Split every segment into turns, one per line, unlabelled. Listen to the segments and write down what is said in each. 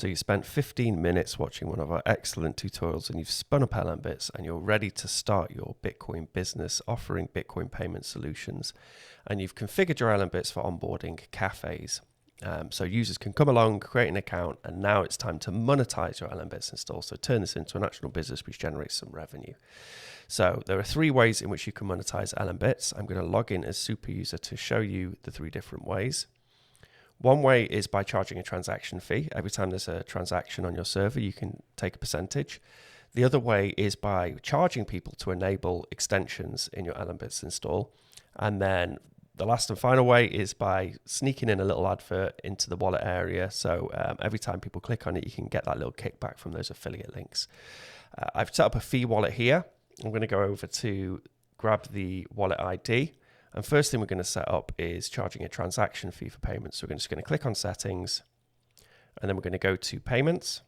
So you spent 15 minutes watching one of our excellent tutorials and you've spun up LNbits and you're ready to start your Bitcoin business offering Bitcoin payment solutions. And you've configured your LNbits for onboarding cafes. So users can come along, create an account, and now it's time to monetize your LNbits install. So turn this into an actual business which generates some revenue. So there are 3 ways in which you can monetize LNbits. I'm going to log in as super user to show you the 3 different ways. One way is by charging a transaction fee. Every time there's a transaction on your server, you can take a percentage. The other way is by charging people to enable extensions in your LNbits install. And then the last and final way is by sneaking in a little advert into the wallet area. So every time people click on it, you can get that little kickback from those affiliate links. I've set up a fee wallet here. I'm going to go over to grab the wallet ID. And first thing we're going to set up is charging a transaction fee for payments. So we're just going to click on settings, and then we're going to go to payments.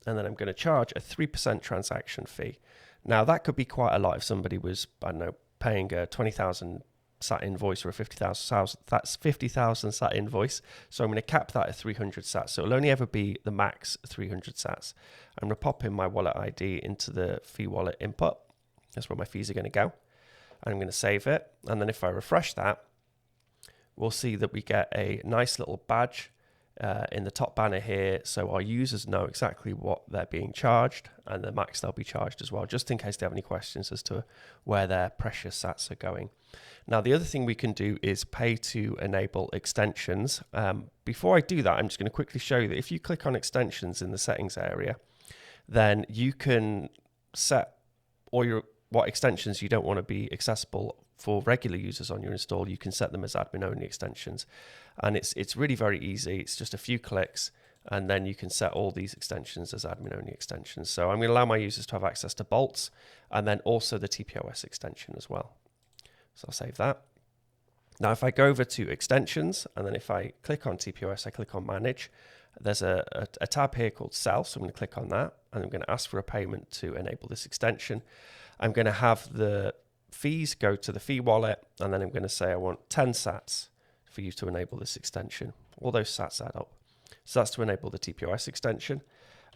And then I'm going to charge a 3% transaction fee. Now that could be quite a lot if somebody was, I don't know, paying a 20,000 sat invoice or a 50,000 sat invoice. So I'm going to cap that at 300 sats. So it'll only ever be the max 300 sats. I'm going to pop in my wallet ID into the fee wallet input. That's where my fees are going to go. I'm going to save it. And then if I refresh that, we'll see that we get a nice little badge in the top banner here. So our users know exactly what they're being charged and the max they'll be charged as well, just in case they have any questions as to where their precious sats are going. Now, the other thing we can do is pay to enable extensions. Before I do that, I'm just going to quickly show you that if you click on extensions in the settings area, then you can set what extensions you don't want to be accessible for regular users on your install. You can set them as admin only extensions, and it's really very easy. It's just a few clicks, and then you can set all these extensions as admin only extensions. So I'm going to allow my users to have access to bolts and then also the TPOS extension as well. So I'll save that. Now if I go over to extensions, and then if I click on TPOS, I click on manage, there's a tab here called sell. So I'm going to click on that, and I'm going to ask for a payment to enable this extension. I'm going to have the fees go to the fee wallet, and then I'm going to say I want 10 sats for you to enable this extension. All those sats add up. So that's to enable the TPOS extension.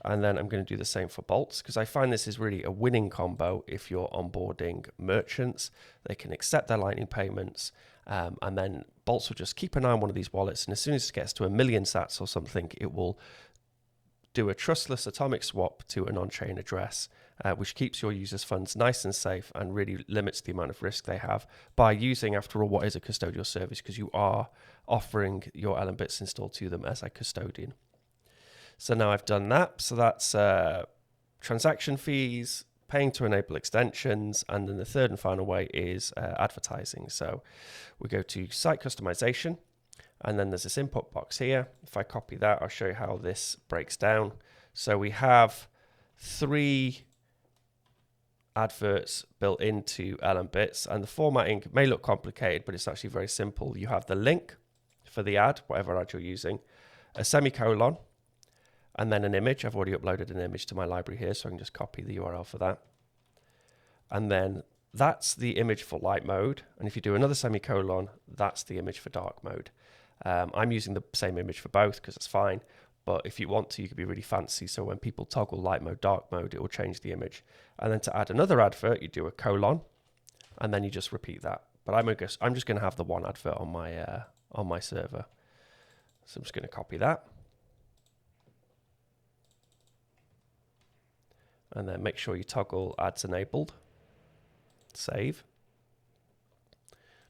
And then I'm going to do the same for bolts, because I find this is really a winning combo if you're onboarding merchants. They can accept their Lightning payments, and then bolts will just keep an eye on one of these wallets. And as soon as it gets to 1 million sats or something, it will do a trustless atomic swap to an on-chain address, which keeps your users' funds nice and safe and really limits the amount of risk they have by using, after all, what is a custodial service, because you are offering your LNbits install to them as a custodian. So now I've done that. So that's transaction fees, paying to enable extensions, and then the third and final way is advertising. So we go to site customization, and then there's this input box here. If I copy that, I'll show you how this breaks down. So we have 3 adverts built into LNbits, and the formatting may look complicated, but it's actually very simple. You have the link for the ad, whatever ad you're using, a semicolon, and then an image. I've already uploaded an image to my library here, so I can just copy the URL for that. And then that's the image for light mode. And if you do another semicolon, that's the image for dark mode. I'm using the same image for both because it's fine. But if you want to, you could be really fancy. So when people toggle light mode, dark mode, it will change the image. And then to add another advert, you do a colon, and then you just repeat that. But I'm just going to have the one advert on my server. So I'm just going to copy that. And then make sure you toggle ads enabled. Save.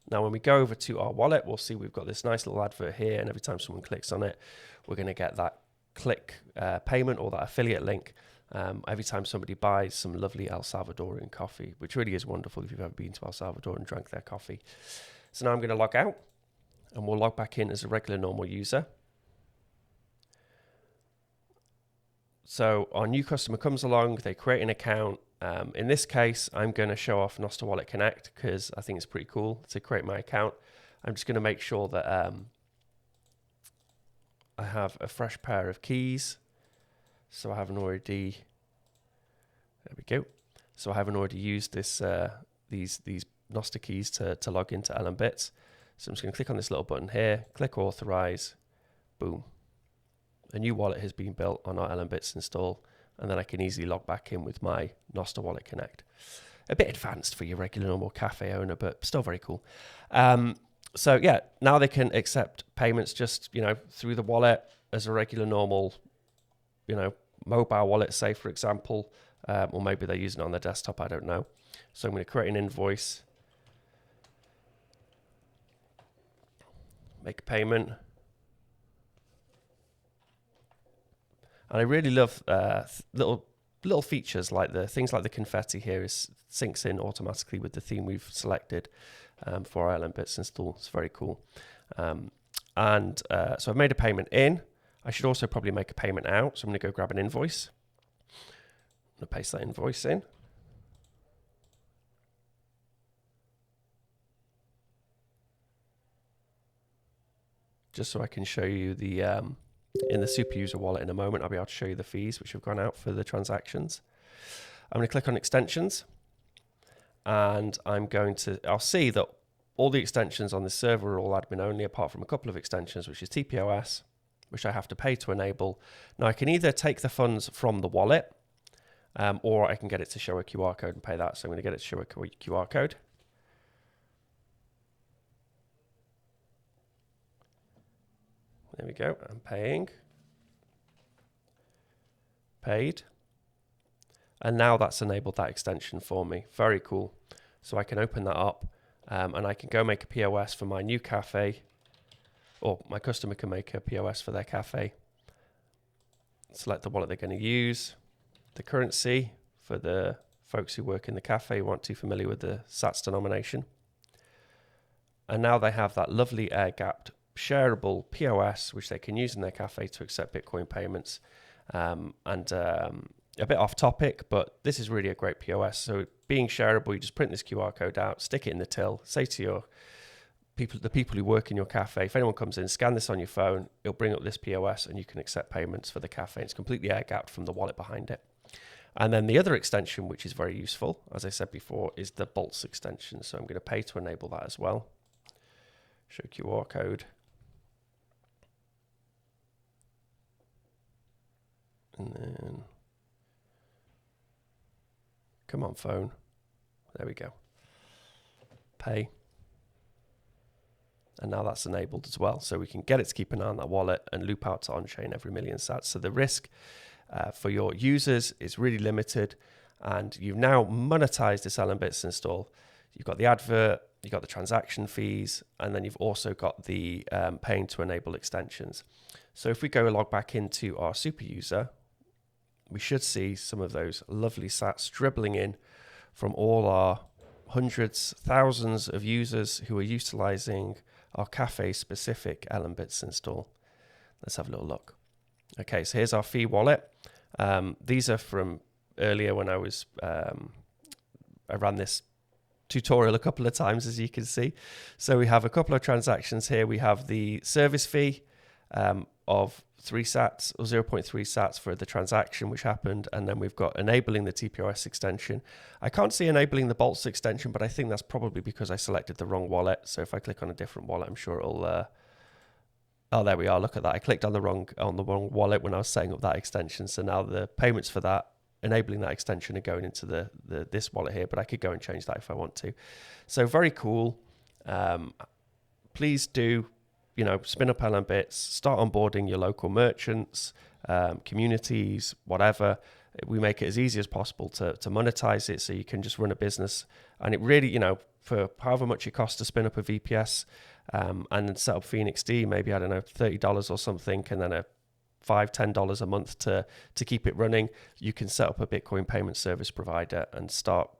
Now when we go over to our wallet, we'll see we've got this nice little advert here, and every time someone clicks on it, we're going to get that click payment or that affiliate link every time somebody buys some lovely El Salvadorian coffee, which really is wonderful if you've ever been to El Salvador and drank their coffee. So now I'm going to log out, and we'll log back in as a regular normal user. So our new customer comes along, they create an account. In this case, I'm going to show off Nostr Wallet Connect because I think it's pretty cool to create my account. I'm just going to make sure that I have a fresh pair of keys. So I haven't already, there we go. So I haven't already used this these Nostr keys to log into LNbits. So I'm just going to click on this little button here, click authorize, boom. a new wallet has been built on our LNbits install, and then I can easily log back in with my Nostr Wallet Connect. A bit advanced for your regular normal cafe owner, but still very cool. So yeah, now they can accept payments just, through the wallet as a regular normal, mobile wallet, say for example, or maybe they're using it on their desktop, I don't know. So I'm going to create an invoice, make a payment. And I really love little features like things like the confetti here syncs in automatically with the theme we've selected for our LNbits install. It's very cool. So I've made a payment in. I should also probably make a payment out. So I'm going to go grab an invoice. I'm going to paste that invoice in. Just so I can show you the in the super user wallet in a moment, I'll be able to show you the fees which have gone out for the transactions. I'm going to click on extensions, and I'll see that all the extensions on this server are all admin only, apart from a couple of extensions, which is TPOS, which I have to pay to enable. Now I can either take the funds from the wallet, or I can get it to show a QR code and pay that. So I'm going to get it to show a QR code. There we go, I'm paying. Paid. And now that's enabled that extension for me. Very cool. So I can open that up and I can go make a POS for my new cafe, or my customer can make a POS for their cafe. Select the wallet they're going to use, the currency for the folks who work in the cafe who aren't too familiar with the Sats denomination. And now they have that lovely air-gapped shareable POS, which they can use in their cafe to accept Bitcoin payments. A bit off topic, but this is really a great POS. So being shareable, you just print this QR code out, stick it in the till, say to the people who work in your cafe, if anyone comes in, scan this on your phone, it'll bring up this POS and you can accept payments for the cafe. It's completely air-gapped from the wallet behind it. And then the other extension, which is very useful, as I said before, is the bolts extension. So I'm going to pay to enable that as well. Show QR code. And then, come on phone, there we go, pay. And now that's enabled as well. So we can get it to keep an eye on that wallet and loop out to on-chain every million sats. So the risk for your users is really limited, and you've now monetized this LNbits install. You've got the advert, you've got the transaction fees, and then you've also got the paying to enable extensions. So if we go log back into our super user, we should see some of those lovely sats dribbling in from all our hundreds, thousands of users who are utilizing our cafe-specific LNbits install. Let's have a little look. Okay, so here's our fee wallet. These are from earlier when I ran this tutorial a couple of times, as you can see. So we have a couple of transactions here. We have the service fee of 3 sats or 0.3 sats for the transaction which happened, and then we've got enabling the TPOS extension. I can't see enabling the bolts extension, but I think that's probably because I selected the wrong wallet. So if I click on a different wallet, I'm sure it'll oh, there we are, look at that. I clicked on the wrong wallet when I was setting up that extension. So now the payments for that, enabling that extension, are going into this wallet here, but I could go and change that if I want to. So very cool. Please do spin up LNbits, start onboarding your local merchants, communities, whatever. We make it as easy as possible to monetize it, so you can just run a business. And it really, for however much it costs to spin up a VPS and then set up Phoenix D, maybe, I don't know, $30 or something, and then a $5-10 a month to keep it running, you can set up a Bitcoin payment service provider and start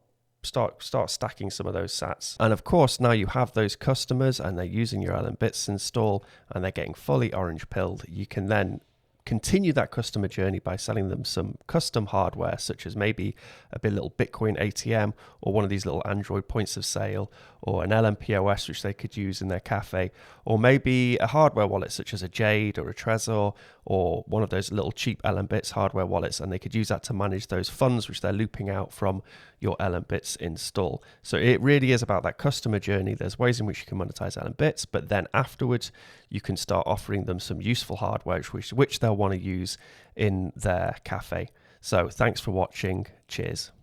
stacking some of those sats. And of course, now you have those customers and they're using your LNbits install and they're getting fully orange pilled. You can then continue that customer journey by selling them some custom hardware, such as maybe a little Bitcoin ATM or one of these little Android points of sale, or an lnpos which they could use in their cafe, or maybe a hardware wallet such as a Jade or a Trezor, or one of those little cheap LNbits hardware wallets, and they could use that to manage those funds which they're looping out from your LNbits install. So it really is about that customer journey. There's ways in which you can monetize LNbits, but then afterwards you can start offering them some useful hardware which they'll want to use in their cafe. So thanks for watching. Cheers.